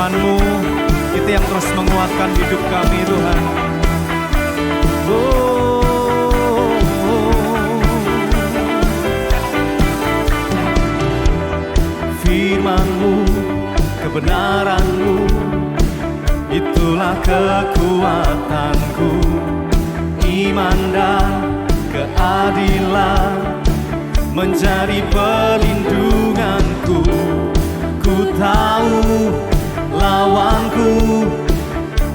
firman-Mu itu yang terus menguatkan hidup kami Tuhan. Firman-Mu, kebenaran-Mu, itulah kekuatanku. Iman dan keadilan menjadi perlindunganku. Ku tahu lawanku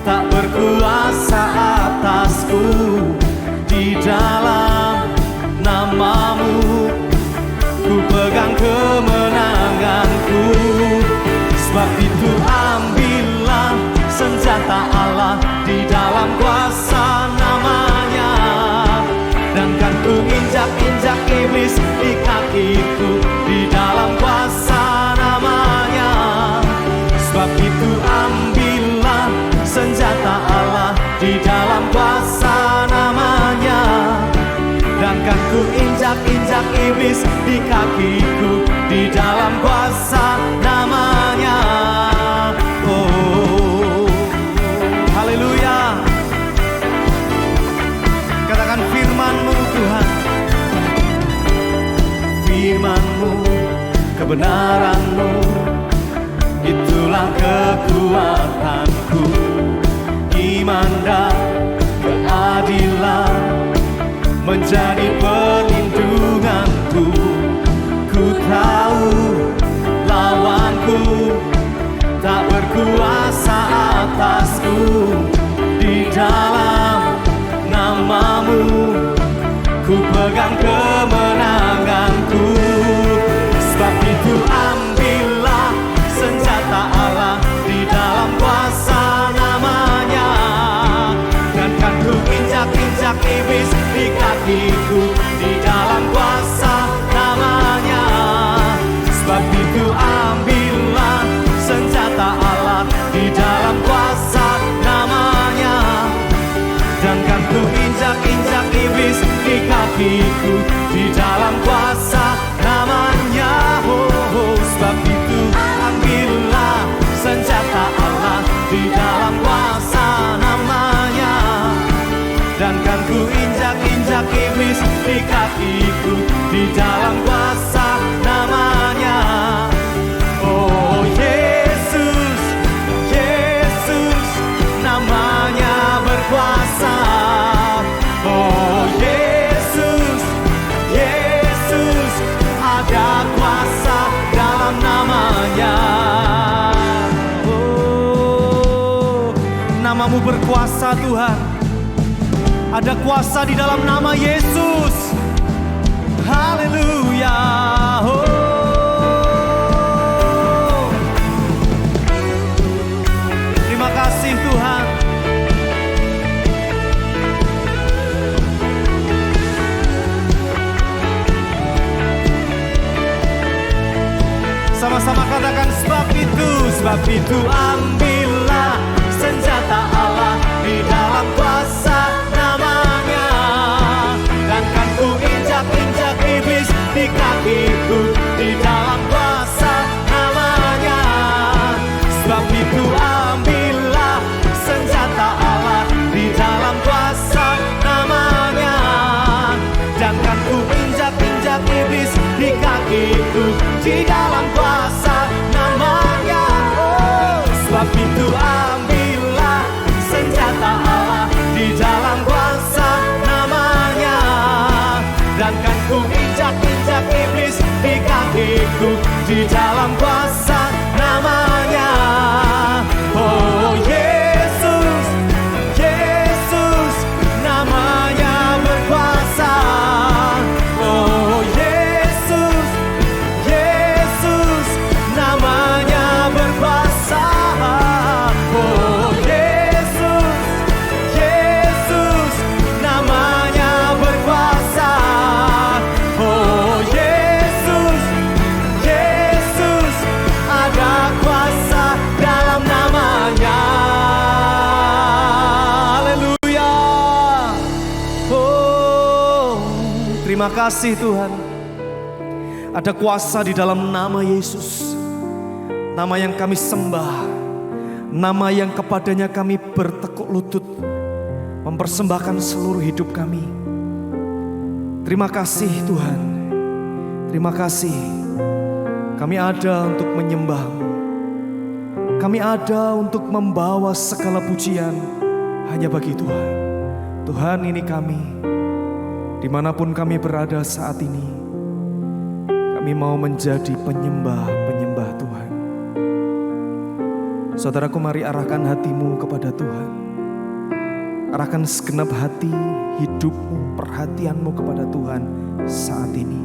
tak berkuasa atasku. Di dalam nama-Mu ku pegang kemenanganku. Sebab itu ambillah senjata Allah di dalam kuasa nama-Nya, dan kan ku injak-injak iblis di kakiku di dalam kuasa nama-Nya. Sebab itu ambillah senjata Allah di dalam kuasa nama-Nya, dan kan ku injak-injak iblis di kakiku di dalam kuasa nama-Nya. Oh, haleluya. Katakan firman-Mu Tuhan. Firman-Mu, kebenaran-Mu, itulah kekuatanku. Iman dan keadilan menjadi perlindunganku. Ku tahu lawanku tak berkuasa atasku. Di dalam nama-Mu ku pegang kemenanganku. Sebab itu ambillah senjata Allah di dalam kuasa nama-Nya, dan kan ku injak-injak iblis di kakiku di dalam kuasa nama-Nya. Sebab itu ambillah senjata Allah di dalam kuasa nama-Nya, dan kan ku injak-injak iblis di kakiku di dalam kuasa nama-Nya. Oh, sebab itu ambillah senjata Allah di dalam kuasa nama-Nya, dan kan ku injak-injak iblis di kakiku di dalam kuasa nama-Nya. Oh Yesus, Yesus, namanya berkuasa. Oh Yesus, Yesus, ada kuasa dalam nama-Nya. Oh, nama-Mu berkuasa Tuhan. Ada kuasa di dalam nama Yesus. Haleluya. Oh, terima kasih Tuhan. Sama-sama katakan sebab itu ambillah senjata Allah di dalam kuasa nama-Nya, dan kan ku injak-injak iblis di kakiku di dalam kuasa nama-Nya. Sebab itu ambillah senjata Allah di dalam kuasa nama-Nya, dan kan ku injak-injak iblis di kakiku di dalam kuasa nama-Nya. Oh, sebab itu ambillah senjata Allah di dalam kuasa nama-Nya, dan kan ku injak-injak iblis di kakiku di dalam kuasa nama-Nya. Oh Yesus, Yesus, namanya berkuasa. Oh Yesus, Yesus, namanya berkuasa. Oh Yesus, Yesus, namanya berkuasa. Oh Yesus, Yesus, ada kuasa dalam namanya. Haleluya. Oh, terima kasih Tuhan. Ada kuasa di dalam nama Yesus, nama yang kami sembah, nama yang kepadanya kami bertekuk lutut, mempersembahkan seluruh hidup kami. Terima kasih Tuhan, terima kasih. Kami ada untuk menyembah-Mu. Kami ada untuk membawa segala pujian hanya bagi Tuhan. Tuhan, ini kami, dimanapun kami berada saat ini, kami mau menjadi penyembah-penyembah Tuhan. Saudaraku, mari arahkan hatimu kepada Tuhan. Arahkan segenap hati, hidupmu, perhatianmu kepada Tuhan saat ini.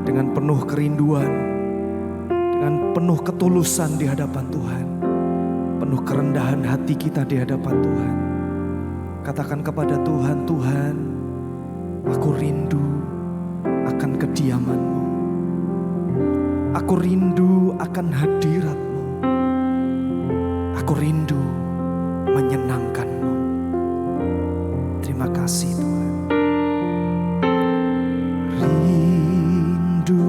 Dengan penuh kerinduan, dengan penuh ketulusan di hadapan Tuhan, penuh kerendahan hati kita di hadapan Tuhan. Katakan kepada Tuhan, Tuhan, aku rindu akan kediaman-Mu. Aku rindu akan hadirat-Mu. Aku rindu menyenangkan-Mu. Terima kasih Tuhan. Rindu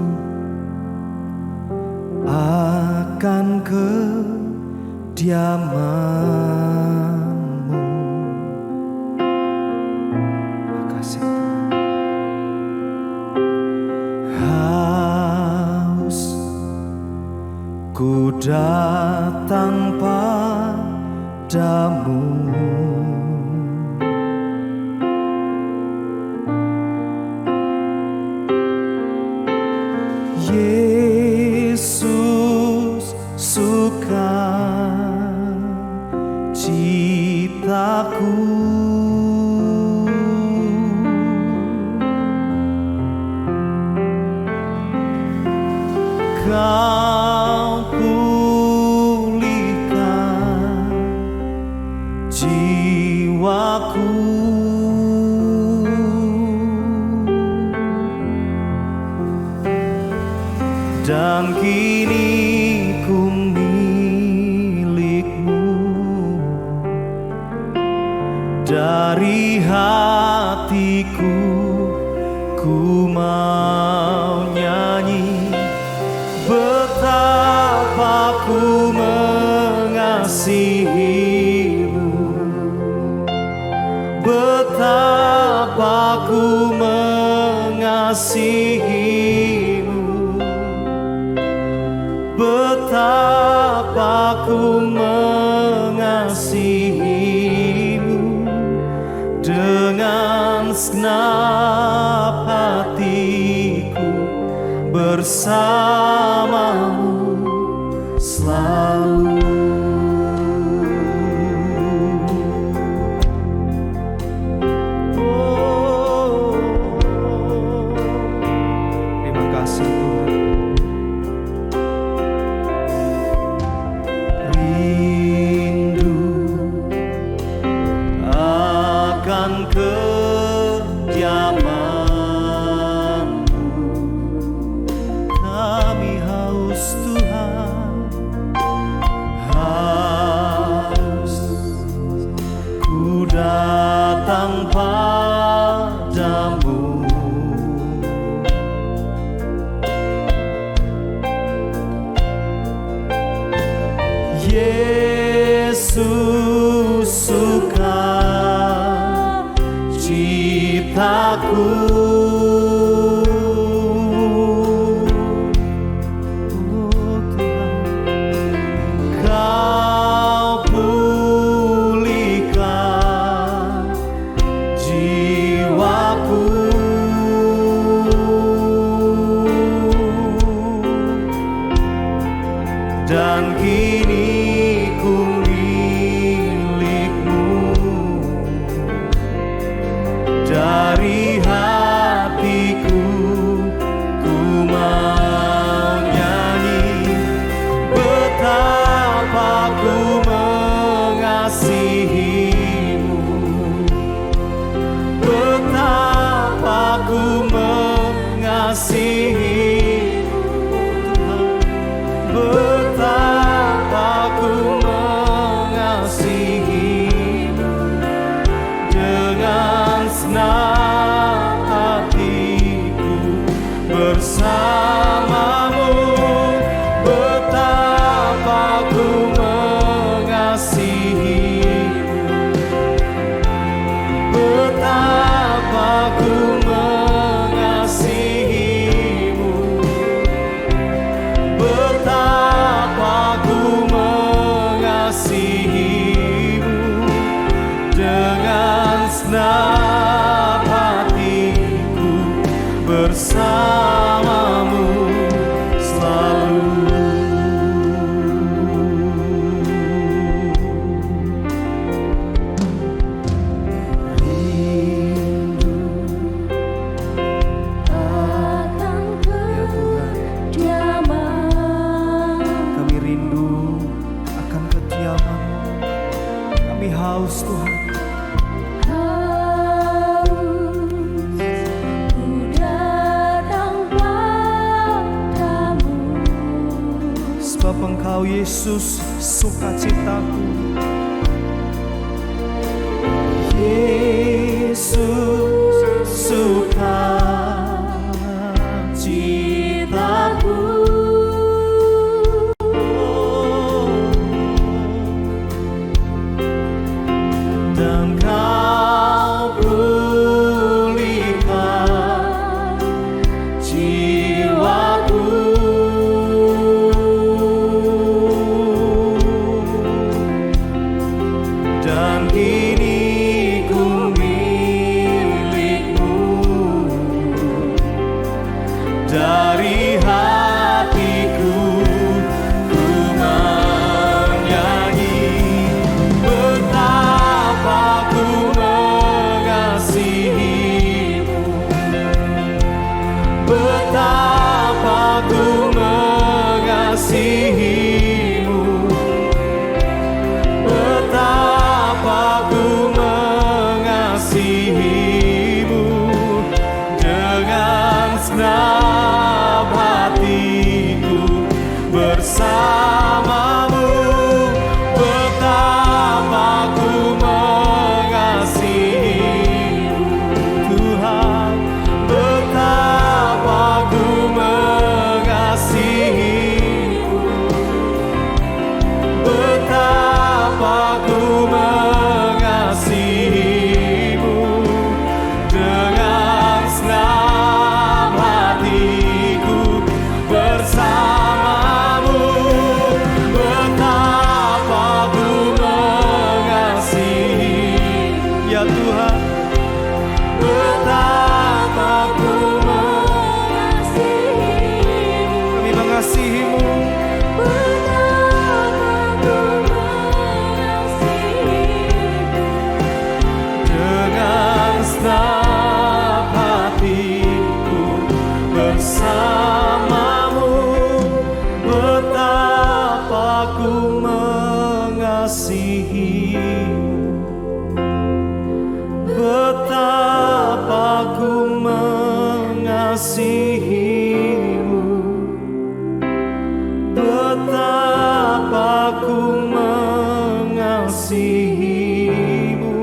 akan kediaman-Mu. Terima kasih Tuhan. Haus ku datang padamu, Yesus, suka citaku. Kau pulihkan jiwaku. Dan kini ku milik-Mu. Dari hatiku ku mau nyanyi betapa ku mengasihi-Mu, betapa ku mengasihi-Mu, betapa ku mengasihi-Mu. Dengan segenap hatiku bersama-Mu selalu. Kami haus Tuhan. Sebab Engkau Yesus sukacitaku. Yesus sukacitaku. Dan Kau pulihkan jiwaku. Dan kini ku milik-Mu. Dari hatiku ku menyanyi betapa ku mengasihi-Mu. Betapa ku mengasihi-Mu. Betapa ku mengasihi-Mu. Dengan segenap hatiku bersama-Mu. Betapa ku mengasihi-Mu Tuhan. Betapa ku mengasihi-Mu. Betapa ku mengasihi-Mu. Dengan segenap hatiku bersama-Mu. Betapa ku mengasihi-Mu. Ya Tuhan, betapa ku mengasihi-Mu. Kami mengasihi-Mu. Dengan segenap hatiku bersama-Mu. Betapa ku mengasihi-Mu. Betapa ku mengasihi-Mu. Betapa ku mengasihi-Mu.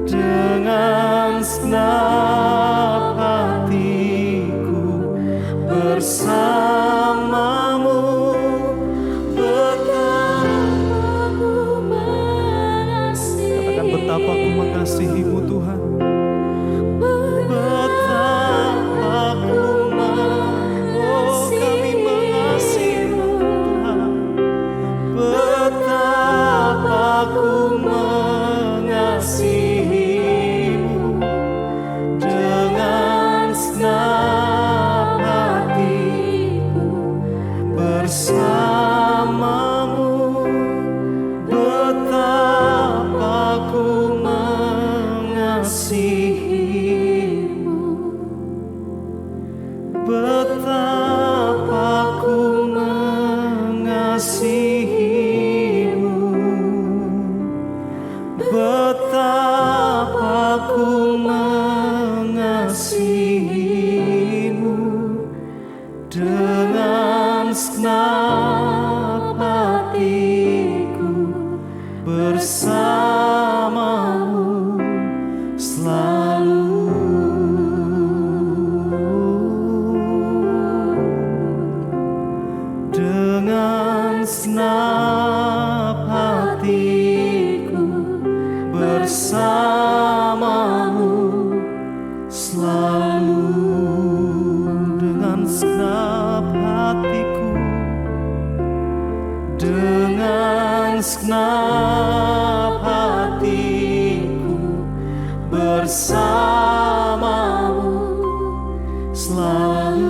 Dengan segenap hatiku bersama-Mu. Betapa ku mengasihi-Mu. Katakan betapa ku mengasihi-Mu Tuhan. Betapa ku kami mengasihi-Mu Tuhan. Betapa ku mengasihi-Mu. Dengan segenap hatiku bersama-Mu. Betapa ku mengasihi-Mu. Betapa ku mengasihi-Mu. Betapa ku mengasihi-Mu. Dengan segenap hatiku bersama-Mu selalu. Dengan segenap hatiku bersama-Mu selalu. Dengan segenap hatiku. Dengan segenap hatiku bersama-Mu selalu.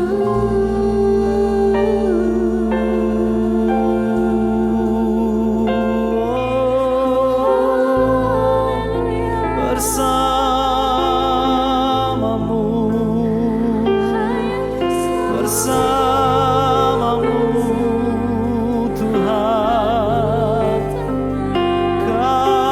Bersama-Mu, bersama-Mu Tuhan. Kau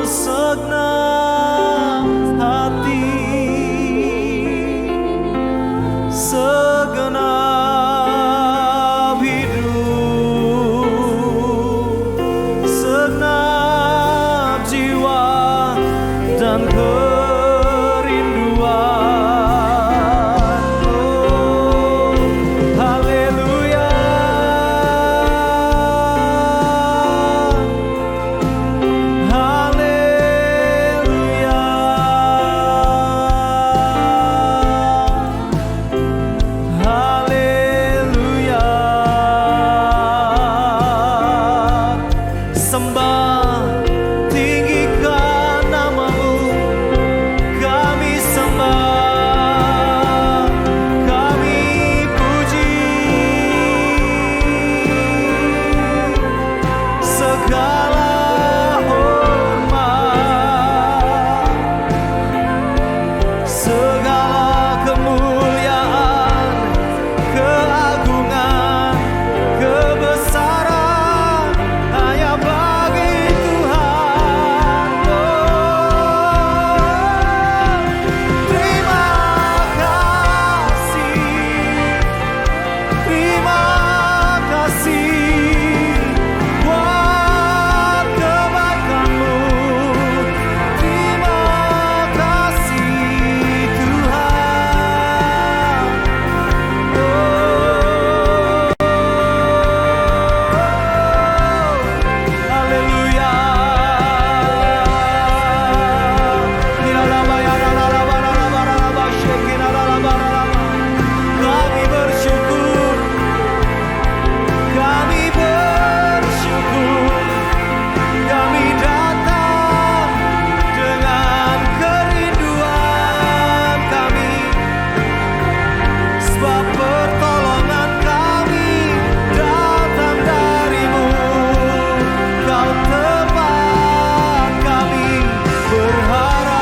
segenap hati, segenap hidup, segenap jiwa dan kerinduan. Oh, haleluya, haleluya, haleluya. Sembah tinggikan namamu, kami sembah, kami puji. Segala hormat, segala kemuliaan, keagungan, kebesaran hanya bagi Tuhan. Terima kasih, terima kasih buat kebaikan-Mu. Terima kasih Tuhan. Haleluya. Kami bersyukur, kami bersyukur, kami datang dengan kerinduan kami, sebab pertolongan kami datang dari-Mu. Kau tempat kami berharap,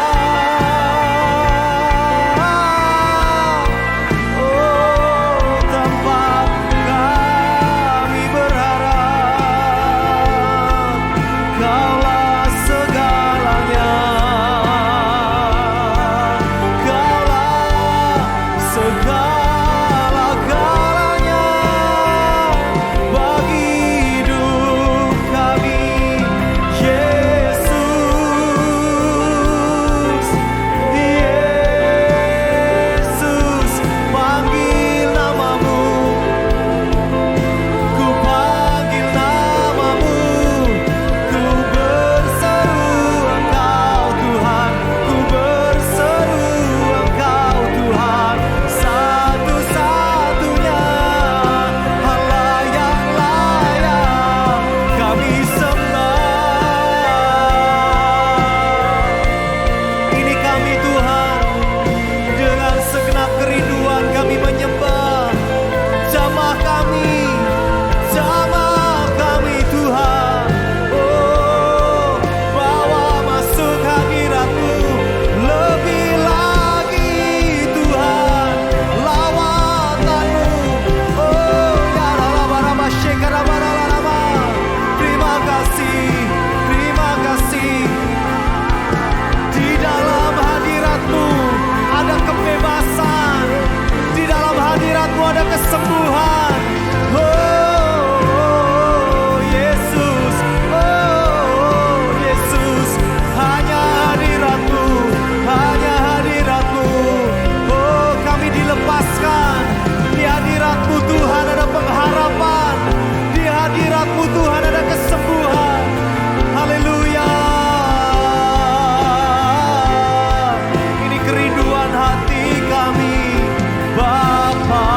oh tempat kami berharap. Kaulah segalanya, Kaulah segala-galanya bagi hidup kami. Yesus, Yesus, panggil namamu, ku panggil namamu, ku berseru Engkau Tuhan, ku berseru Engkau Tuhan, satu-satunya Allah yang layak kami sembah. Ini kami Tuhan, dengan segenap kerinduan kami menyembah. Jamah kami Tuhan. Oh, bawa masuk hadirat-Mu lebih lagi Tuhan, lawatan-Mu. Oh, ya raba-raba syekara-bara-raba. Terima kasih, terima kasih. Di dalam hadirat-Mu ada kebebasan, di dalam hadirat-Mu ada kesembuhan. Oh Yesus, oh Yesus, hanya hadirat-Mu, hanya hadirat-Mu. Oh, kami dilepaskan. Di hadirat-Mu Tuhan ada pengharapan, di hadirat-Mu Tuhan ada kesembuhan. Haleluya. Ini kerinduan hati kami, Bapa.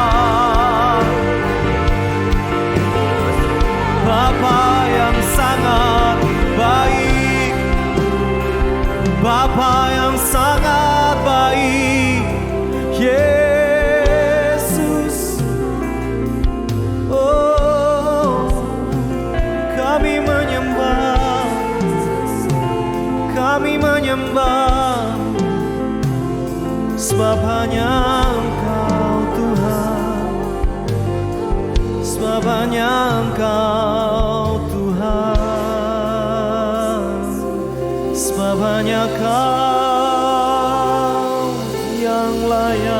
Bapa yang sangat baik, Bapa yang sangat baik, Yesus. Oh, kami menyembah, kami menyembah, sebab hanya Engkau Tuhan, sebab hanya Engkau Tuhan. sebab hanya Kau yang layak,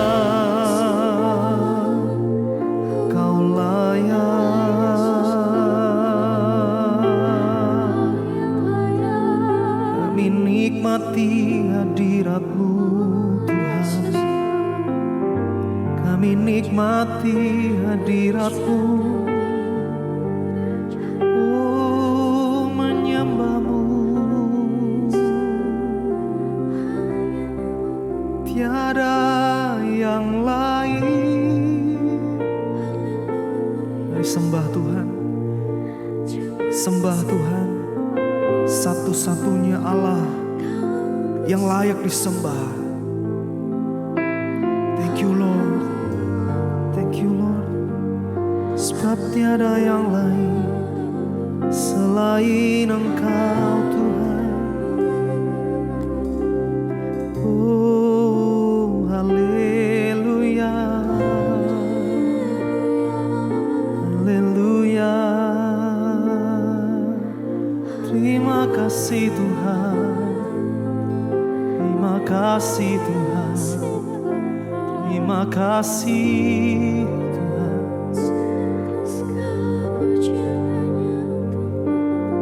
Kau layak. Kami nikmati hadirat-Mu Tuhan, kami nikmati hadirat-Mu, oh menyembah-Mu. Tiada yang lain. Mari sembah Tuhan, sembah Tuhan, satu-satunya Allah yang layak disembah. Thank you Lord, thank you Lord. Sebab tiada yang lain selain Engkau Tuhan. Oh haleluya, haleluya. Terima kasih Tuhan, terima kasih Tuhan, terima kasih Tuhan.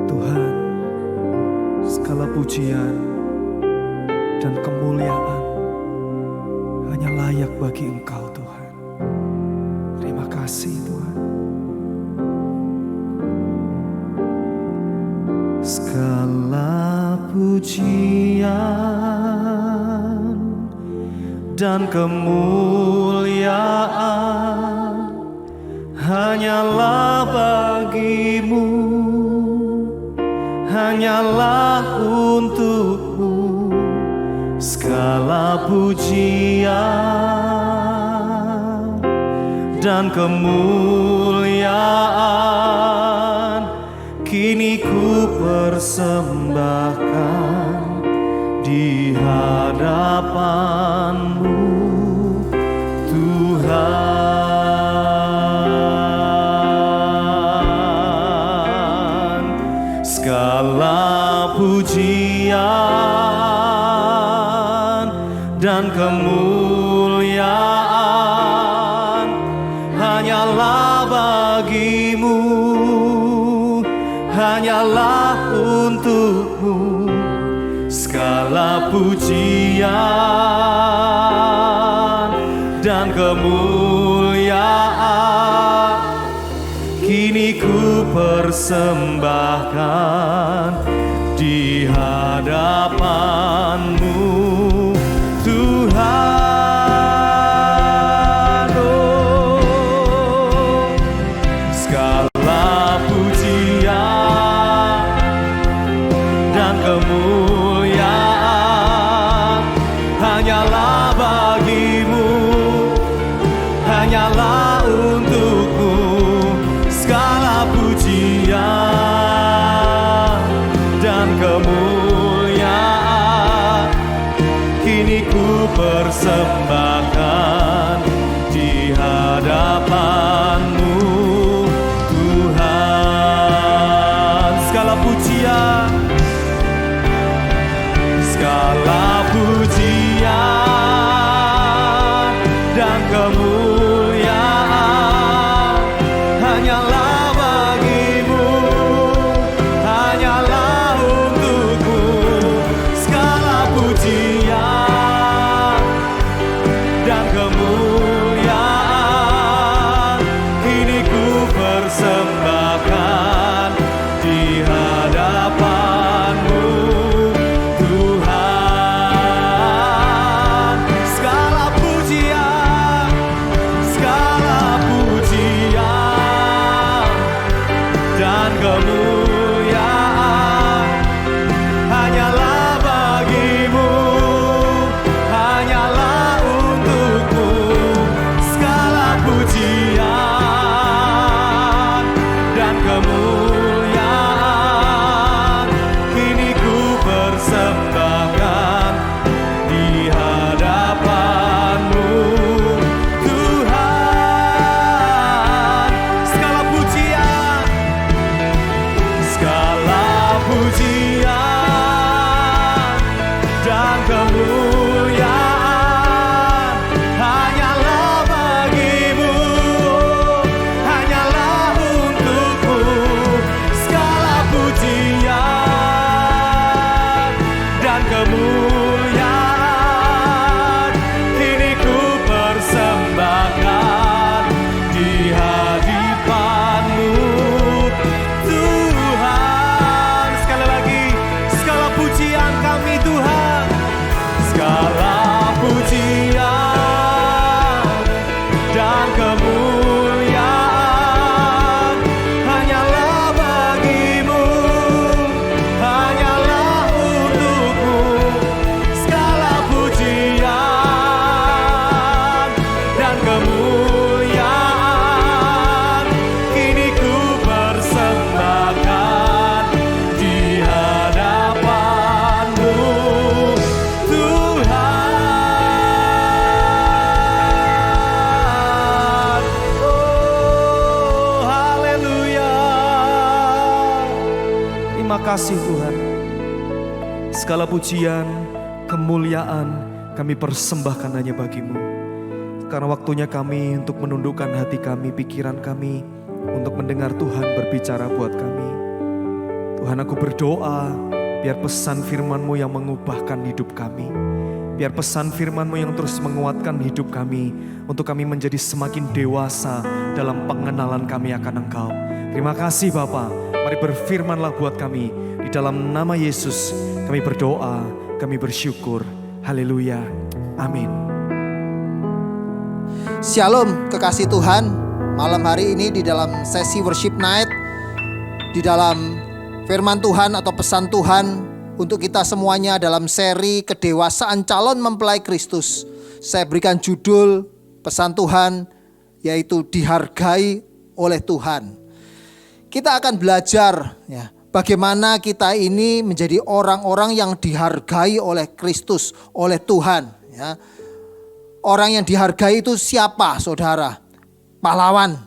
Tuhan, segala pujian dan kemuliaan hanya layak bagi Engkau Tuhan. Terima kasih Tuhan. Segala pujian dan kemuliaan hanyalah bagi-Mu, hanyalah untuk-Mu. Segala pujian dan kemuliaan kini ku persembahkan di hadapan-Mu Tuhan. Segala pujian dan kemuliaan hanyalah bagi-Mu, hanyalah untuk-Mu. Segala pujian dan kemuliaan kini ku persembahkan di hadapan-Mu Tuhan. Oh, segala pujian dan kemuliaan hanyalah bagi-Mu, hanyalah untuk-Mu. Segala pujian dan kemuliaan kini ku persembahkan di hadapan-Mu Tuhan. Segala pujian, segala pujian dan kemuliaan hanyalah bagi-Mu, hanyalah untuk-Mu. Segala pujian kasih Tuhan. Segala pujian, kemuliaan kami persembahkan hanya bagi-Mu. Karena waktunya kami untuk menundukkan hati kami, pikiran kami, untuk mendengar Tuhan berbicara buat kami. Tuhan, aku berdoa biar pesan firman-Mu yang mengubahkan hidup kami. Biar pesan firman-Mu yang terus menguatkan hidup kami, untuk kami menjadi semakin dewasa dalam pengenalan kami akan Engkau. Terima kasih Bapa. Mari berfirmanlah buat kami. Di dalam nama Yesus kami berdoa, kami bersyukur. Haleluya. Amin. Shalom kekasih Tuhan. Malam hari ini di dalam sesi worship night, di dalam firman Tuhan atau pesan Tuhan untuk kita semuanya dalam seri kedewasaan calon mempelai Kristus, saya berikan judul pesan Tuhan yaitu dihargai oleh Tuhan. Kita akan belajar ya, bagaimana kita ini menjadi orang-orang yang dihargai oleh Kristus, oleh Tuhan ya. Orang yang dihargai itu siapa, saudara? Pahlawan.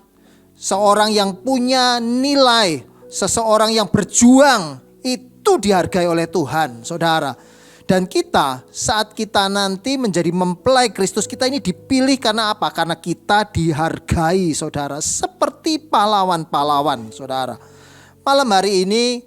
Seorang yang punya nilai, seseorang yang berjuang, itu dihargai oleh Tuhan, saudara. Dan kita, saat kita nanti menjadi mempelai Kristus, kita ini dipilih karena apa? Karena kita dihargai, saudara. Seperti pahlawan-pahlawan, saudara. Malam hari ini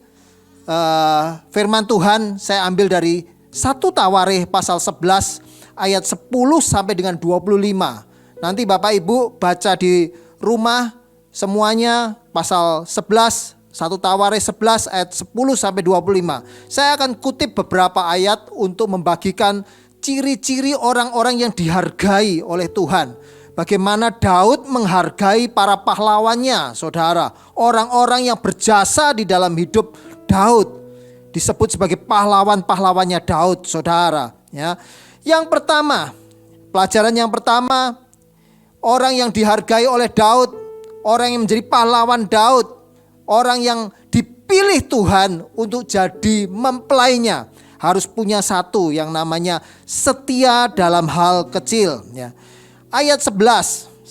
firman Tuhan saya ambil dari 1 Tawarikh pasal 11 ayat 10 sampai dengan 25. Nanti Bapak Ibu baca di rumah semuanya pasal 11, 1 Tawarikh 11 ayat 10 sampai 25. Saya akan kutip beberapa ayat untuk membagikan ciri-ciri orang-orang yang dihargai oleh Tuhan. Bagaimana Daud menghargai para pahlawannya, saudara. Orang-orang yang berjasa di dalam hidup Daud disebut sebagai pahlawan-pahlawannya Daud, saudara. Ya. Yang pertama, pelajaran yang pertama, orang yang dihargai oleh Daud, orang yang menjadi pahlawan Daud, orang yang dipilih Tuhan untuk jadi mempelainya, harus punya satu yang namanya setia dalam hal kecil ya. Ayat 12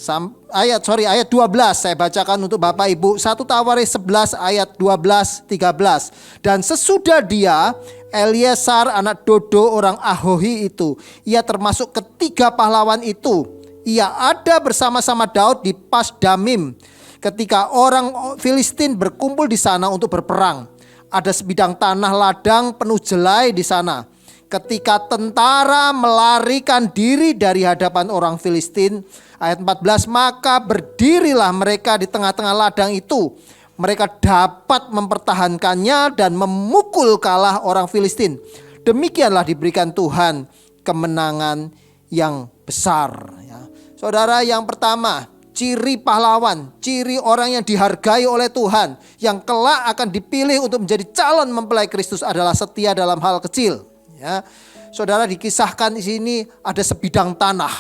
saya bacakan untuk Bapak Ibu. 1 Tawarikh 11 ayat 12, 13. Dan sesudah dia, Eliezer anak Dodo orang Ahohi itu, ia termasuk ketiga pahlawan itu. Ia ada bersama-sama Daud di Pas-damim ketika orang Filistin berkumpul di sana untuk berperang. Ada sebidang tanah ladang penuh jelai di sana. Ketika tentara melarikan diri dari hadapan orang Filistin, ayat 14, maka berdirilah mereka di tengah-tengah ladang itu. Mereka dapat mempertahankannya dan memukul kalah orang Filistin. Demikianlah diberikan Tuhan kemenangan yang besar. Ya. Saudara, yang pertama, ciri pahlawan, ciri orang yang dihargai oleh Tuhan, yang kelak akan dipilih untuk menjadi calon mempelai Kristus adalah setia dalam hal kecil. Ya, saudara, dikisahkan di sini ada sebidang tanah,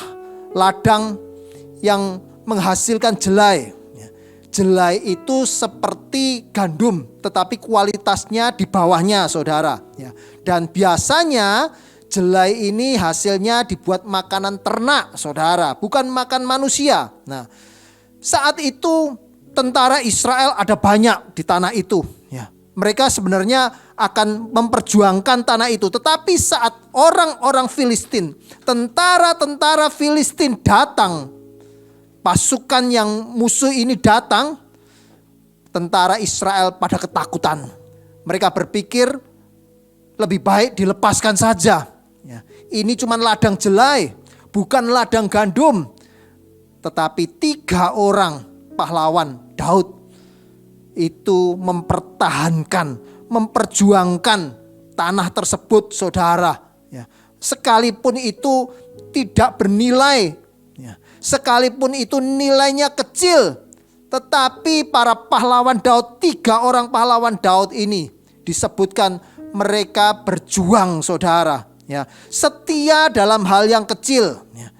ladang yang menghasilkan jelai. Ya, jelai itu seperti gandum, tetapi kualitasnya di bawahnya, saudara. Ya, dan biasanya jelai ini hasilnya dibuat makanan ternak, saudara, bukan makan manusia. Nah, saat itu tentara Israel ada banyak di tanah itu. Ya, mereka sebenarnya akan memperjuangkan tanah itu. Tetapi saat orang-orang Filistin, tentara-tentara Filistin datang, pasukan yang musuh ini datang, tentara Israel pada ketakutan. Mereka berpikir lebih baik dilepaskan saja. Ya, ini cuma ladang jelai, bukan ladang gandum. Tetapi 3 orang pahlawan Daud itu mempertahankan, memperjuangkan tanah tersebut, saudara. Ya, sekalipun itu tidak bernilai, ya, sekalipun itu nilainya kecil, tetapi para pahlawan Daud, 3 orang pahlawan Daud ini disebutkan mereka berjuang, saudara. Ya, setia dalam hal yang kecil. Ya.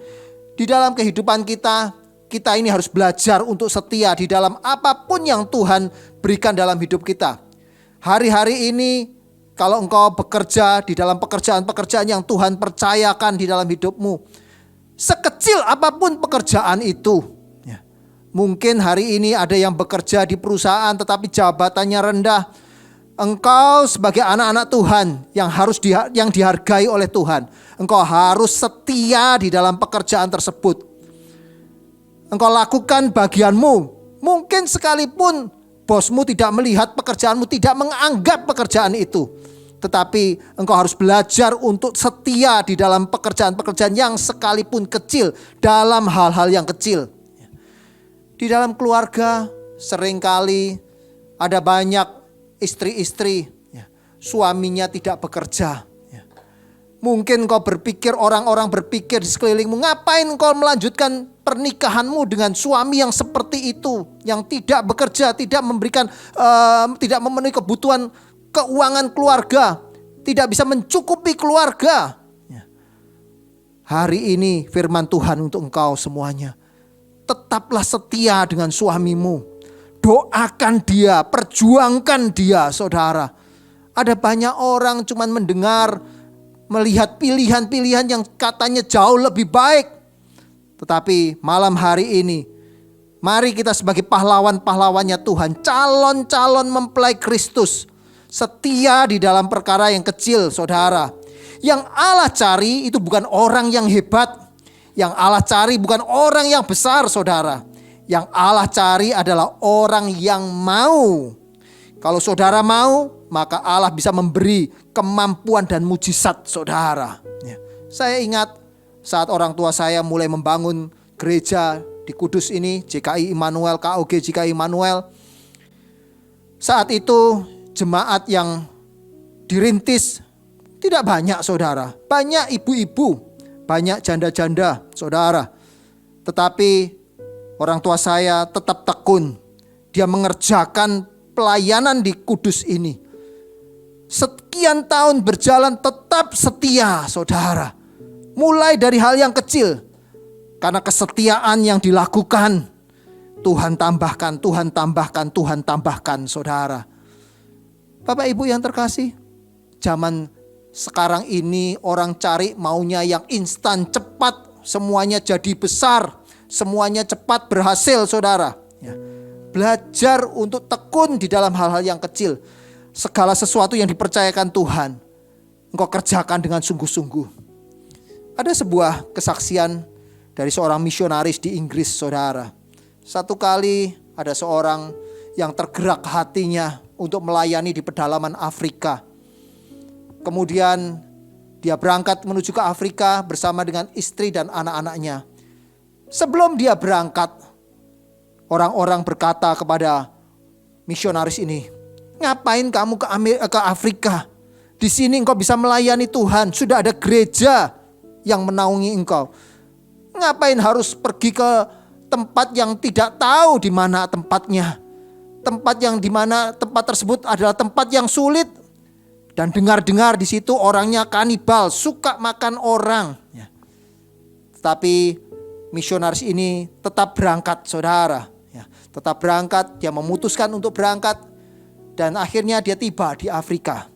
Di dalam kehidupan kita ini harus belajar untuk setia di dalam apapun yang Tuhan berikan dalam hidup kita. Hari-hari ini kalau engkau bekerja di dalam pekerjaan-pekerjaan yang Tuhan percayakan di dalam hidupmu, sekecil apapun pekerjaan itu, ya. Mungkin hari ini ada yang bekerja di perusahaan tetapi jabatannya rendah. Engkau sebagai anak-anak Tuhan yang dihargai oleh Tuhan, engkau harus setia di dalam pekerjaan tersebut. Engkau lakukan bagianmu. Mungkin sekalipun bosmu tidak melihat pekerjaanmu, tidak menganggap pekerjaan itu, tetapi engkau harus belajar untuk setia di dalam pekerjaan-pekerjaan yang sekalipun kecil, dalam hal-hal yang kecil. Di dalam keluarga seringkali ada banyak istri-istri, suaminya tidak bekerja. Mungkin kau berpikir, orang-orang berpikir di sekelilingmu, ngapain kau melanjutkan pernikahanmu dengan suami yang seperti itu, yang tidak bekerja, tidak memberikan, tidak memenuhi kebutuhan keuangan keluarga, tidak bisa mencukupi keluarga. Hari ini firman Tuhan untuk engkau semuanya. Tetaplah setia dengan suamimu. Doakan dia, perjuangkan dia, saudara. Ada banyak orang cuman mendengar, melihat pilihan-pilihan yang katanya jauh lebih baik. Tetapi malam hari ini, mari kita sebagai pahlawan-pahlawannya Tuhan, calon-calon mempelai Kristus, setia di dalam perkara yang kecil, saudara. Yang Allah cari itu bukan orang yang hebat. Yang Allah cari bukan orang yang besar, saudara. Yang Allah cari adalah orang yang mau. Kalau saudara mau, maka Allah bisa memberi kemampuan dan mujizat, saudara. Saya ingat saat orang tua saya mulai membangun gereja di Kudus ini, JKI Immanuel, KOG JKI Immanuel. Saat itu jemaat yang dirintis tidak banyak, saudara. Banyak ibu-ibu, banyak janda-janda, saudara. Tetapi orang tua saya tetap tekun. Dia mengerjakan pelayanan di Kudus ini. Sekian tahun berjalan tetap setia, saudara. Mulai dari hal yang kecil. Karena kesetiaan yang dilakukan, Tuhan tambahkan, Tuhan tambahkan, Tuhan tambahkan, saudara. Bapak Ibu yang terkasih, zaman sekarang ini orang cari maunya yang instan, cepat, semuanya jadi besar, semuanya cepat berhasil, saudara. Belajar untuk tekun di dalam hal-hal yang kecil. Segala sesuatu yang dipercayakan Tuhan, engkau kerjakan dengan sungguh-sungguh. Ada sebuah kesaksian dari seorang misionaris di Inggris, saudara. Satu kali ada seorang yang tergerak hatinya untuk melayani di pedalaman Afrika. Kemudian dia berangkat menuju ke Afrika bersama dengan istri dan anak-anaknya. Sebelum dia berangkat, orang-orang berkata kepada misionaris ini, ngapain kamu ke Afrika? Di sini engkau bisa melayani Tuhan. Sudah ada gereja yang menaungi engkau. Ngapain harus pergi ke tempat yang tidak tahu di mana tempatnya? Tempat yang di mana tempat tersebut adalah tempat yang sulit. Dan dengar-dengar di situ orangnya kanibal, suka makan orang. Tapi misionaris ini tetap berangkat, saudara. Tetap berangkat, dia memutuskan untuk berangkat. Dan akhirnya dia tiba di Afrika.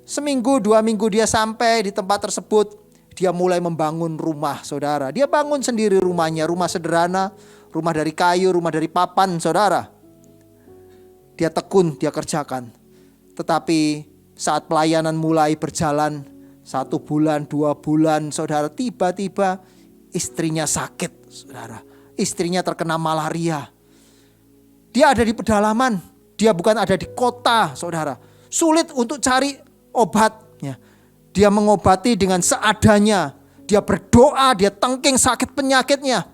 Seminggu, 2 minggu dia sampai di tempat tersebut. Dia mulai membangun rumah, saudara. Dia bangun sendiri rumahnya, rumah sederhana. Rumah dari kayu, rumah dari papan, saudara. Dia tekun, dia kerjakan. Tetapi saat pelayanan mulai berjalan 1 bulan, 2 bulan, saudara, tiba-tiba istrinya sakit, saudara. Istrinya terkena malaria. Dia ada di pedalaman, dia bukan ada di kota, saudara. Sulit untuk cari obatnya. Dia mengobati dengan seadanya. Dia berdoa, dia tengking sakit penyakitnya.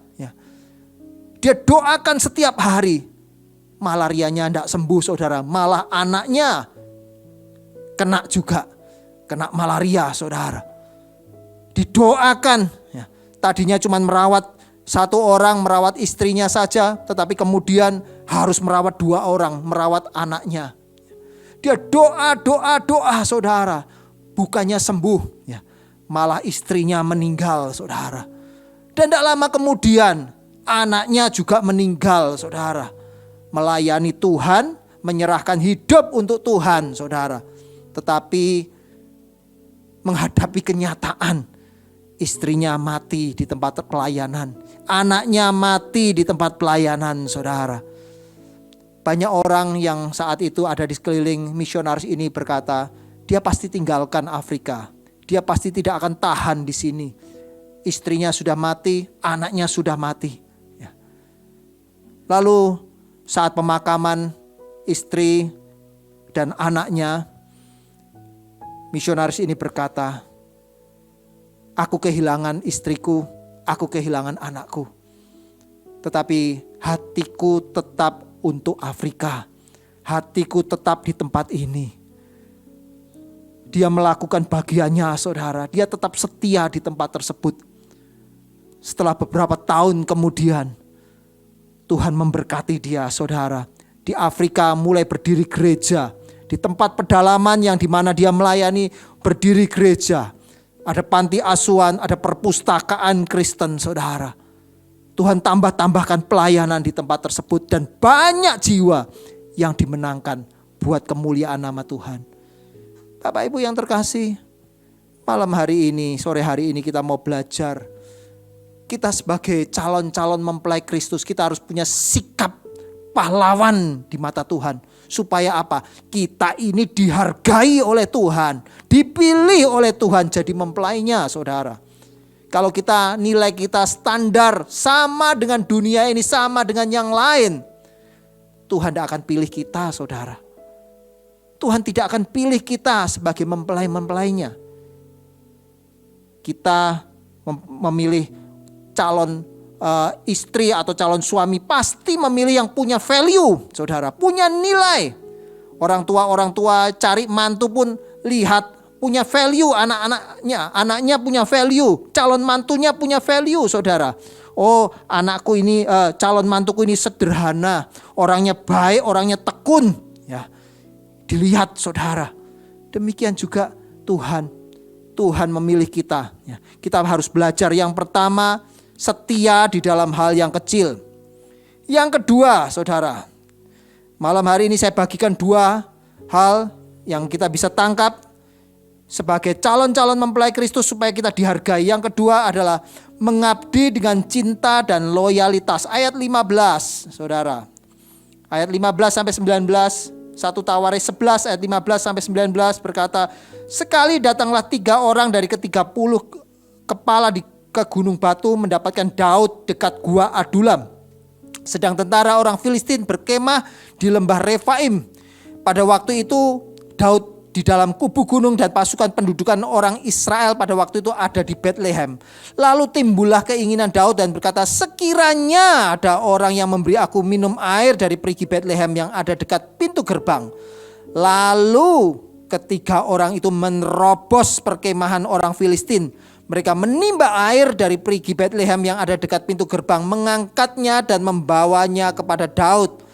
Dia doakan setiap hari. Malarianya tidak sembuh, saudara. Malah anaknya kena juga. Kena malaria, saudara. Didoakan. Tadinya cuma merawat 1 orang, merawat istrinya saja. Tetapi kemudian harus merawat 2 orang, merawat anaknya. Dia doa, saudara. Bukannya sembuh, malah istrinya meninggal, saudara. Dan tidak lama kemudian anaknya juga meninggal, saudara. Melayani Tuhan, menyerahkan hidup untuk Tuhan, saudara. Tetapi menghadapi kenyataan, istrinya mati di tempat pelayanan, anaknya mati di tempat pelayanan, saudara. Banyak orang yang saat itu ada di sekeliling misionaris ini berkata, dia pasti tinggalkan Afrika. Dia pasti tidak akan tahan di sini. Istrinya sudah mati, anaknya sudah mati. Ya. Lalu saat pemakaman istri dan anaknya, misionaris ini berkata, aku kehilangan istriku, aku kehilangan anakku. Tetapi hatiku tetap untuk Afrika. Hatiku tetap di tempat ini. Dia melakukan bagiannya, saudara. Dia tetap setia di tempat tersebut. Setelah beberapa tahun kemudian, Tuhan memberkati dia, saudara. Di Afrika mulai berdiri gereja. Di tempat pedalaman yang dimana dia melayani, berdiri gereja. Ada panti asuhan, ada perpustakaan Kristen, saudara. Tuhan tambahkan pelayanan di tempat tersebut dan banyak jiwa yang dimenangkan buat kemuliaan nama Tuhan. Bapak Ibu yang terkasih, malam hari ini, sore hari ini kita mau belajar. Kita sebagai calon-calon mempelai Kristus, kita harus punya sikap pahlawan di mata Tuhan. Supaya apa? Kita ini dihargai oleh Tuhan, dipilih oleh Tuhan jadi mempelainya, saudara. Kalau kita nilai kita standar sama dengan dunia ini, sama dengan yang lain, Tuhan tidak akan pilih kita, saudara. Tuhan tidak akan pilih kita sebagai mempelai-mempelainya. Kita memilih calon istri atau calon suami pasti memilih yang punya value, saudara, punya nilai. Orang tua cari mantu pun lihat punya value anaknya punya value, calon mantunya punya value, saudara. Oh, anakku ini, calon mantuku ini sederhana, orangnya baik, orangnya tekun, ya. Dilihat, saudara. Demikian juga Tuhan memilih kita. Ya. Kita harus belajar yang pertama, setia di dalam hal yang kecil. Yang kedua, saudara, malam hari ini saya bagikan dua hal yang kita bisa tangkap sebagai calon-calon mempelai Kristus supaya kita dihargai. Yang kedua adalah mengabdi dengan cinta dan loyalitas. Ayat 15, saudara. Ayat 15 sampai 19, 1 Tawaris 11 ayat 15 sampai 19 berkata, sekali datanglah 3 orang dari ke-30 kepala ke gunung batu mendapatkan Daud dekat gua Adulam. Sedang tentara orang Filistin berkemah di lembah Refaim. Pada waktu itu Daud di dalam kubu gunung dan pasukan pendudukan orang Israel pada waktu itu ada di Bethlehem. Lalu timbullah keinginan Daud dan berkata, sekiranya ada orang yang memberi aku minum air dari perigi Bethlehem yang ada dekat pintu gerbang. Lalu ketiga orang itu menerobos perkemahan orang Filistin. Mereka menimba air dari perigi Bethlehem yang ada dekat pintu gerbang, mengangkatnya dan membawanya kepada Daud.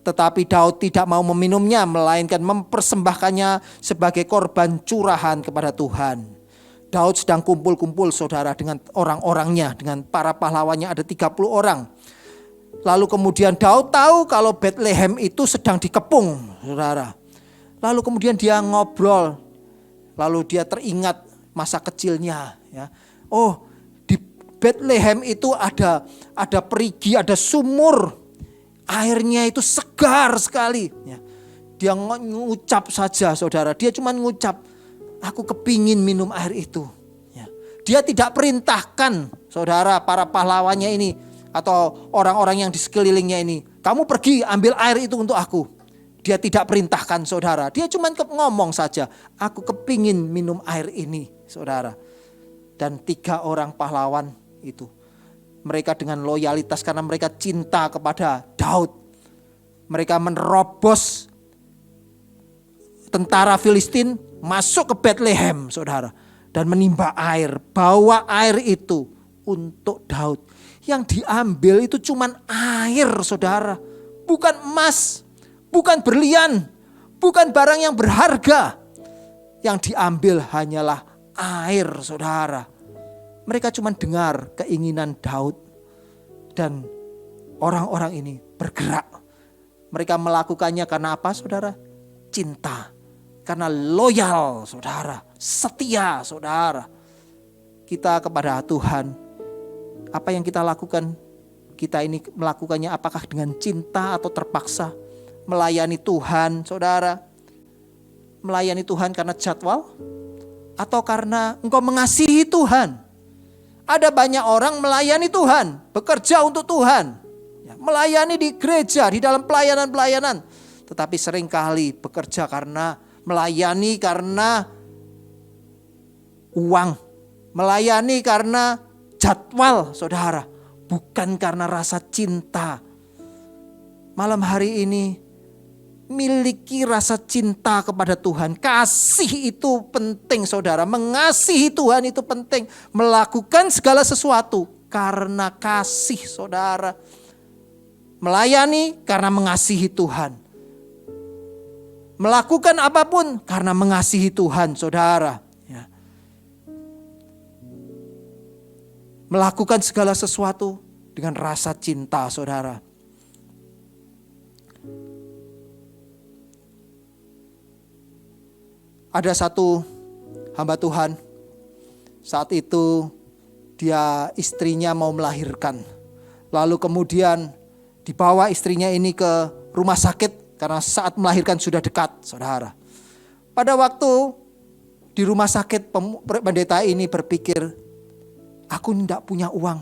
Tetapi Daud tidak mau meminumnya, melainkan mempersembahkannya sebagai korban curahan kepada Tuhan. Daud sedang kumpul-kumpul, saudara, dengan orang-orangnya, dengan para pahlawannya, ada 30 orang. Lalu kemudian Daud tahu kalau Bethlehem itu sedang dikepung, saudara. Lalu kemudian dia ngobrol, lalu dia teringat masa kecilnya. Ya. Oh, di Bethlehem itu ada perigi, ada sumur. Airnya itu segar sekali. Ya. Dia ngucap saja, saudara. Dia cuma ngucap, aku kepingin minum air itu. Ya. Dia tidak perintahkan, saudara, para pahlawannya ini atau orang-orang yang di sekelilingnya ini, kamu pergi ambil air itu untuk aku. Dia tidak perintahkan, saudara. Dia cuma ngomong saja, aku kepingin minum air ini, saudara. Dan 3 orang pahlawan itu, mereka dengan loyalitas karena mereka cinta kepada Daud. Mereka menerobos tentara Filistin masuk ke Bethlehem, saudara. Dan menimba air, bawa air itu untuk Daud. Yang diambil itu cuman air, saudara. Bukan emas, bukan berlian, bukan barang yang berharga. Yang diambil hanyalah air, saudara. Mereka cuma dengar keinginan Daud dan orang-orang ini bergerak. Mereka melakukannya karena apa, saudara? Cinta. Karena loyal, saudara. Setia, saudara. Kita kepada Tuhan, apa yang kita lakukan, kita ini melakukannya apakah dengan cinta atau terpaksa? melayani Tuhan, saudara? Melayani Tuhan karena jadwal? Atau karena engkau mengasihi Tuhan? Ada banyak orang melayani Tuhan, bekerja untuk Tuhan, melayani di gereja, di dalam pelayanan-pelayanan. Tetapi seringkali bekerja karena melayani karena uang, melayani karena jadwal, saudara, bukan karena rasa cinta. Malam hari ini, miliki rasa cinta kepada Tuhan. Kasih itu penting, saudara. Mengasihi Tuhan itu penting. Melakukan segala sesuatu karena kasih, saudara. Melayani karena mengasihi Tuhan. Melakukan apapun karena mengasihi Tuhan, saudara. Ya. Melakukan segala sesuatu dengan rasa cinta, saudara. Ada satu hamba Tuhan, saat itu dia istrinya mau melahirkan. Lalu kemudian dibawa istrinya ini ke rumah sakit karena saat melahirkan sudah dekat, saudara. Pada waktu di rumah sakit, pendeta ini berpikir, aku tidak punya uang,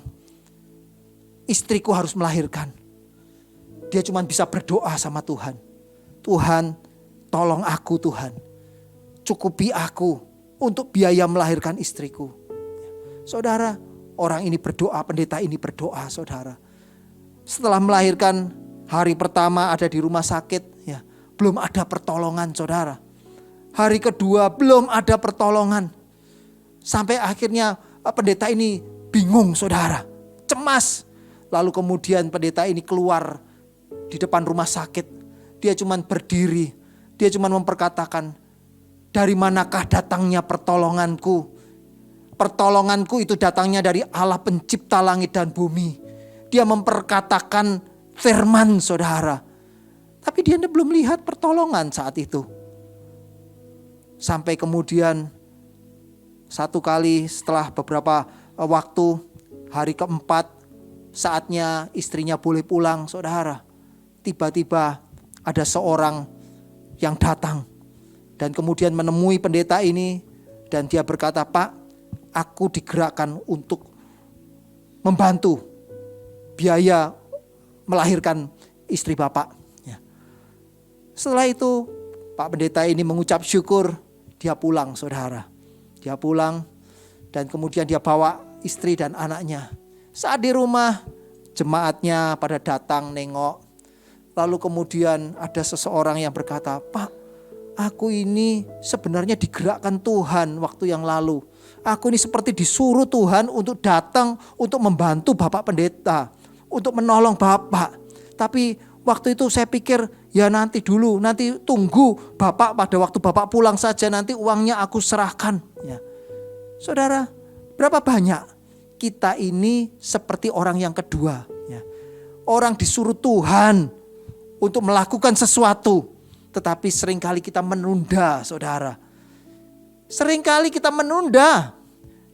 istriku harus melahirkan. Dia cuma bisa berdoa sama Tuhan. Tuhan, tolong aku Tuhan. Cukupi aku untuk biaya melahirkan istriku. Saudara, orang ini berdoa, pendeta ini berdoa, saudara. Setelah melahirkan, hari pertama ada di rumah sakit, ya, belum ada pertolongan, saudara. Hari kedua belum ada pertolongan. Sampai akhirnya pendeta ini bingung, saudara, cemas. Lalu kemudian pendeta ini keluar di depan rumah sakit. Dia cuma berdiri, dia cuma memperkatakan, dari manakah datangnya pertolonganku? Pertolonganku itu datangnya dari Allah pencipta langit dan bumi. Dia memperkatakan firman, saudara. Tapi dia belum lihat pertolongan saat itu. Sampai kemudian satu kali setelah beberapa waktu, hari keempat, saatnya istrinya boleh pulang, saudara. Tiba-tiba ada seorang yang datang dan kemudian menemui pendeta ini, dan dia berkata, Pak, aku digerakkan untuk membantu biaya melahirkan istri Bapak. Ya. Setelah itu Pak pendeta ini mengucap syukur, dia pulang, saudara. Dia pulang dan kemudian dia bawa istri dan anaknya. Saat di rumah, jemaatnya pada datang nengok. Lalu kemudian ada seseorang yang berkata, Pak, aku ini sebenarnya digerakkan Tuhan waktu yang lalu. Aku ini seperti disuruh Tuhan untuk datang untuk membantu Bapak pendeta, untuk menolong Bapak. Tapi waktu itu saya pikir, ya nanti dulu, nanti tunggu Bapak pada waktu Bapak pulang saja, nanti uangnya aku serahkan. Ya. Saudara, berapa banyak kita ini seperti orang yang kedua. Ya. Orang disuruh Tuhan untuk melakukan sesuatu, tetapi seringkali kita menunda, saudara. Seringkali kita menunda.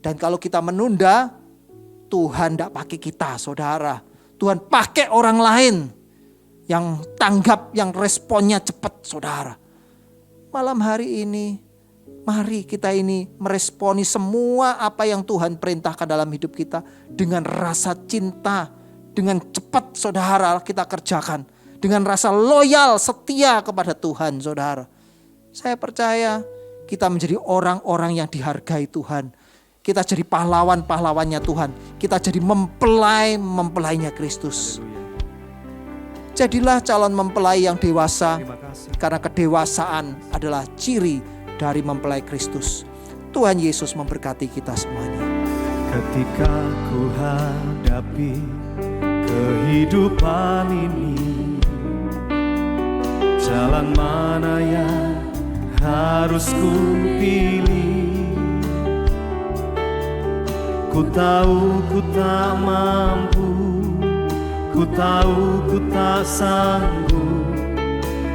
Dan kalau kita menunda, Tuhan tidak pakai kita, saudara. Tuhan pakai orang lain yang tanggap, yang responnya cepat, saudara. Malam hari ini, mari kita ini meresponi semua apa yang Tuhan perintahkan dalam hidup kita dengan rasa cinta, dengan cepat, saudara, kita kerjakan. Dengan rasa loyal, setia kepada Tuhan, saudara. Saya percaya kita menjadi orang-orang yang dihargai Tuhan. Kita jadi pahlawan-pahlawannya Tuhan. Kita jadi mempelai-mempelainya Kristus. Jadilah calon mempelai yang dewasa. Karena kedewasaan adalah ciri dari mempelai Kristus. Tuhan Yesus memberkati kita semuanya. Ketika ku hadapi kehidupan ini, jalan mana yang harus ku pilih? Ku tahu ku tak mampu, ku tahu ku tak sanggup.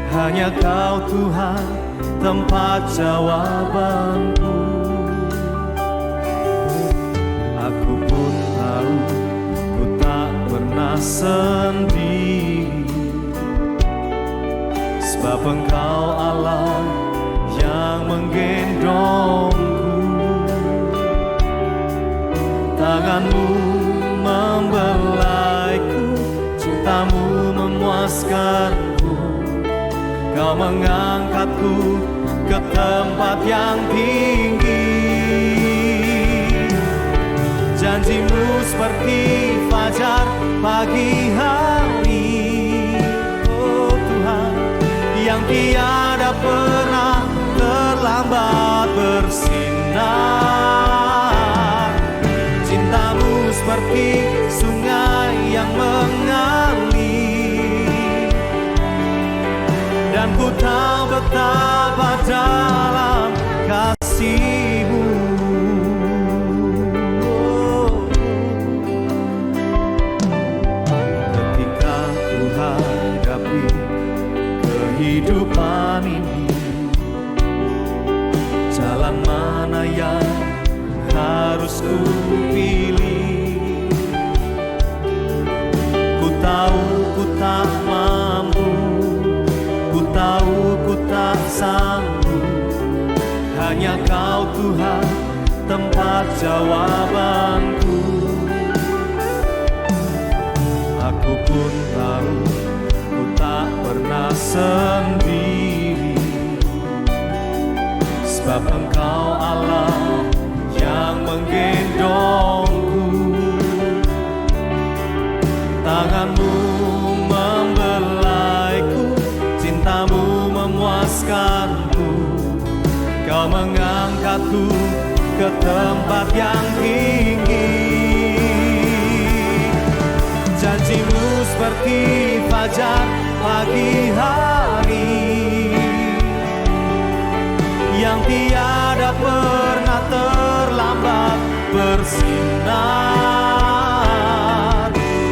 Hanya Kau Tuhan tempat jawabanku. Aku pun tahu ku tak pernah sendiri. Engkau Allah yang menggendongku, tanganmu membelaiku, cintamu memuaskanku, kau mengangkatku ke tempat yang tinggi. Janjimu seperti fajar pagi hari, oh Tuhan, yang tiada pernah terlambat bersinar. Cintamu seperti sungai yang mengalir, dan ku tahu betapa dalam kasih-Mu. Ketika ku hadapi kehidupan ini, jalan mana yang harus ku pilih? Ku tahu ku tak mampu, ku tahu ku tak sanggup, hanya Kau Tuhan tempat jawabanku. Aku pun tahu ku tak pernah sendiri, sebab Engkau Allah yang menggendongku. Tanganmu membelaiku, cintamu memuaskanku, kau mengangkatku ke tempat yang tinggi. Janjimu seperti fajar pagi hari, yang tiada pernah terlambat bersinar.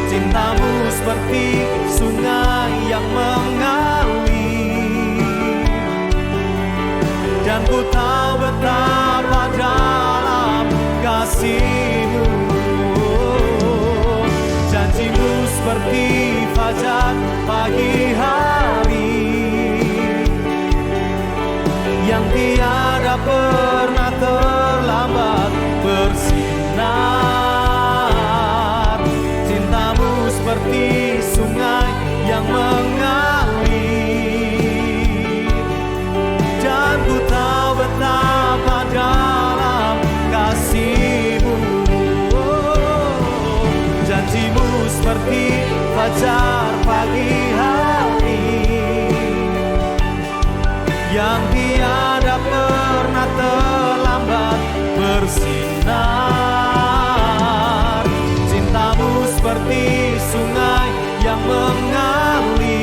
Cintamu seperti sungai yang mengalir, dan ku tahu betapa dalam kasih-Mu. Janjimu seperti fajar pagi hari, yang tiada pernah terlambat bersinar. Cintamu seperti sungai yang mengalir, dan ku tahu betapa dalam kasih-Mu. Janjimu seperti fajar pagi hari, yang tiada pernah terlambat bersinar. Cintamu seperti sungai yang mengalir,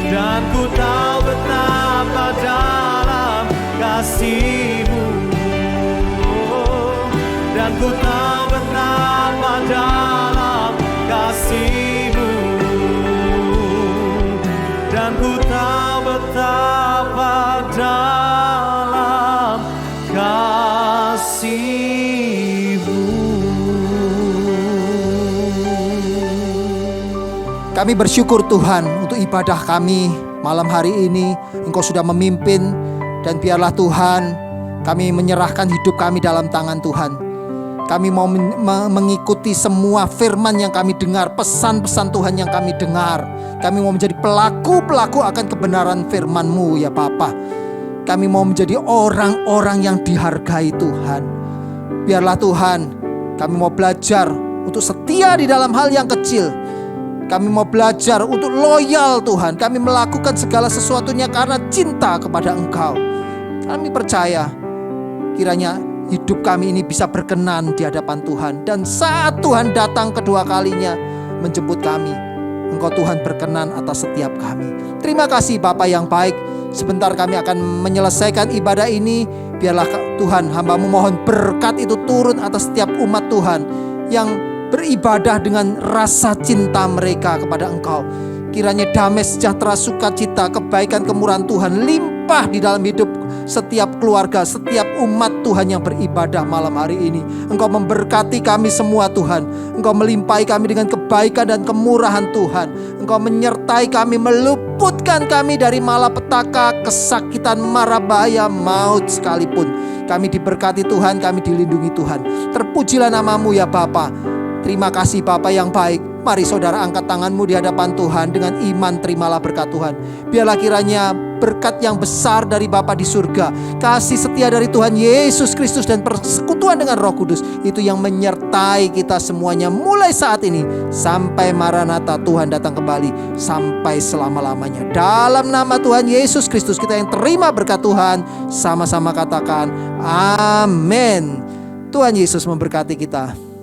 dan ku tahu betapa dalam kasih-Mu. Dan ku tahu betapa dalam kasih-Mu, dan ku tahu betapa dalam kasih-Mu. Kami bersyukur Tuhan untuk ibadah kami malam hari ini. Engkau sudah memimpin, dan biarlah Tuhan kami menyerahkan hidup kami dalam tangan Tuhan. Kami mau mengikuti semua firman yang kami dengar, pesan-pesan Tuhan yang kami dengar. Kami mau menjadi pelaku-pelaku akan kebenaran firman-Mu ya Bapa. Kami mau menjadi orang-orang yang dihargai Tuhan. Biarlah Tuhan, kami mau belajar untuk setia di dalam hal yang kecil. Kami mau belajar untuk loyal Tuhan. Kami melakukan segala sesuatunya karena cinta kepada Engkau. Kami percaya kiranya hidup kami ini bisa berkenan di hadapan Tuhan. Dan saat Tuhan datang kedua kalinya menjemput kami, Engkau Tuhan berkenan atas setiap kami. Terima kasih Bapa yang baik. Sebentar kami akan menyelesaikan ibadah ini. Biarlah Tuhan, hamba-Mu mohon berkat itu turun atas setiap umat Tuhan yang beribadah dengan rasa cinta mereka kepada Engkau. Kiranya damai, sejahtera, sukacita, kebaikan, kemurahan Tuhan limpah di dalam hidup setiap keluarga, setiap umat Tuhan yang beribadah malam hari ini. Engkau memberkati kami semua Tuhan. Engkau melimpahi kami dengan kebaikan dan kemurahan Tuhan. Engkau menyertai kami, meluputkan kami dari malapetaka, kesakitan, mara bahaya, maut sekalipun. Kami diberkati Tuhan, kami dilindungi Tuhan. Terpujilah namamu ya Bapa. Terima kasih Bapa yang baik. Mari saudara angkat tanganmu di hadapan Tuhan. Dengan iman terimalah berkat Tuhan. Biarlah kiranya berkat yang besar dari Bapa di surga, kasih setia dari Tuhan Yesus Kristus, dan persekutuan dengan Roh Kudus itu yang menyertai kita semuanya mulai saat ini sampai Maranatha Tuhan datang kembali, sampai selama-lamanya. Dalam nama Tuhan Yesus Kristus kita yang terima berkat Tuhan, sama-sama katakan amin. Tuhan Yesus memberkati kita.